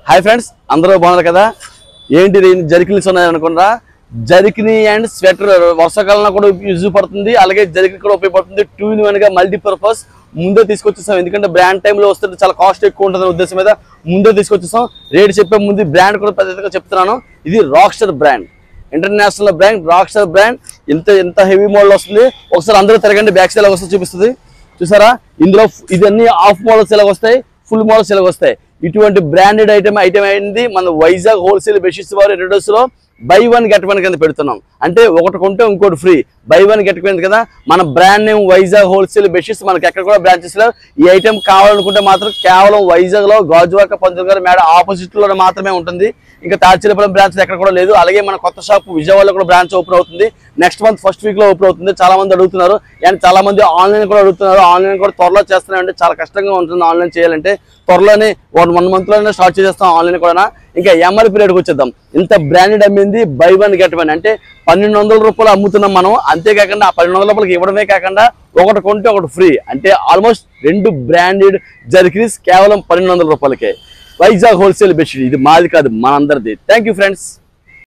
Hi friends, అందరూ బాగున్నారు కదా? ఏంటి జర్కిన్స్ ఉన్నాయనుకున్నారా? జర్కినీ అండ్ స్వెటర్ వర్షాకాలంలో కూడా ఉపయోగపడుతుంది, అలాగే జర్కిన్ కూడా ఉపయోగపడుతుంది. 2-in-1 గా మల్టీపర్పస్ ముందే తీసుకొచ్చేసాం. ఎందుకంటే బ్రాండ్ టైంలో వస్తుంటే చాలా కాస్ట్ ఎక్కువ ఉంటుంది ఉద్దేశం మీద ముందే తీసుకొచ్చేసాం. రేట్ చెప్పే ముందు బ్రాండ్ కూడా పెద్దగా చెప్తున్నాను. ఇది రాక్స్టర్ బ్రాండ్, ఇంటర్నేషనల్ బ్రాండ్, రాక్స్టర్ బ్రాండ్. ఎంత హెవీ మోడల్ వస్తుంది. ఒకసారి అందరూ తిరగండి, బ్యాక్ సైడ్ ఎలాగ వస్తుంది చూపిస్తుంది. చూసారా? ఇందులో ఇదన్నీ హాఫ్ మోడల్స్ ఎలాగ వస్తాయి, ఫుల్ మోడల్స్ ఎలాగ వస్తాయి. ఇటువంటి బ్రాండెడ్ ఐటమ్ అయింది మన వైజాగ్ హోల్సేల్ బెడ్షీట్స్ వారి ఇంట్రొడ్యూస్ లో బై 1 get 1 కింద పెడుతున్నాం. అంటే ఒకటి కొంటే ఇంకోటి ఫ్రీ, బై 1 get 1 కదా. మన brand name Vizag wholesale bedsheets. మనకి ఎక్కడ కూడా బ్రాంచెస్ లేవు. ఈ ఐటమ్ కావాలనుకుంటే మాత్రం కేవలం వైజాగ్ లో గాజువాక పంతులు గారి మేడ ఆపోజిట్ లో మాత్రమే ఉంటుంది. ఇంకా తాడిచెల్లపల్లి బ్రాంచ్ ఎక్కడ కూడా లేదు. అలాగే మన కొత్త షాప్ విజయవాడలో కూడా బ్రాంచ్ ఓపెన్ అవుతుంది. నెక్స్ట్ మంత్ ఫస్ట్ వీక్ లో ఓపెన్ అవుతుంది. చాలా మంది అడుగుతున్నారు, అండ్ చాలా మంది ఆన్లైన్ కూడా అడుగుతున్నారు. ఆన్లైన్ కూడా త్వరలో చేస్తున్నామంటే చాలా కష్టంగా ఉంటుంది ఆన్లైన్ చేయాలంటే. త్వరలోనే 1 month లోనే స్టార్ట్ చేసేస్తాం ఆన్లైన్ కూడా. ఇంకా ఎంఆర్పీ రేట్కి వచ్చేద్దాం. ఇంత బ్రాండెడ్ అమ్మింది బై 1 get 1 అంటే 1200 రూపాయలు అమ్ముతున్నాం మనం. అంతేకాకుండా ఆ 1200 రూపాయలకి ఇవ్వడమే కాకుండా ఒకటి కొంటే ఒకటి ఫ్రీ. అంటే ఆల్మోస్ట్ 2 బ్రాండెడ్ జర్కిన్స్ కేవలం 1200 రూపాయలకే. Vizag wholesale bedsheet. ఇది మాది కాదు, మనందరిది. Thank you friends.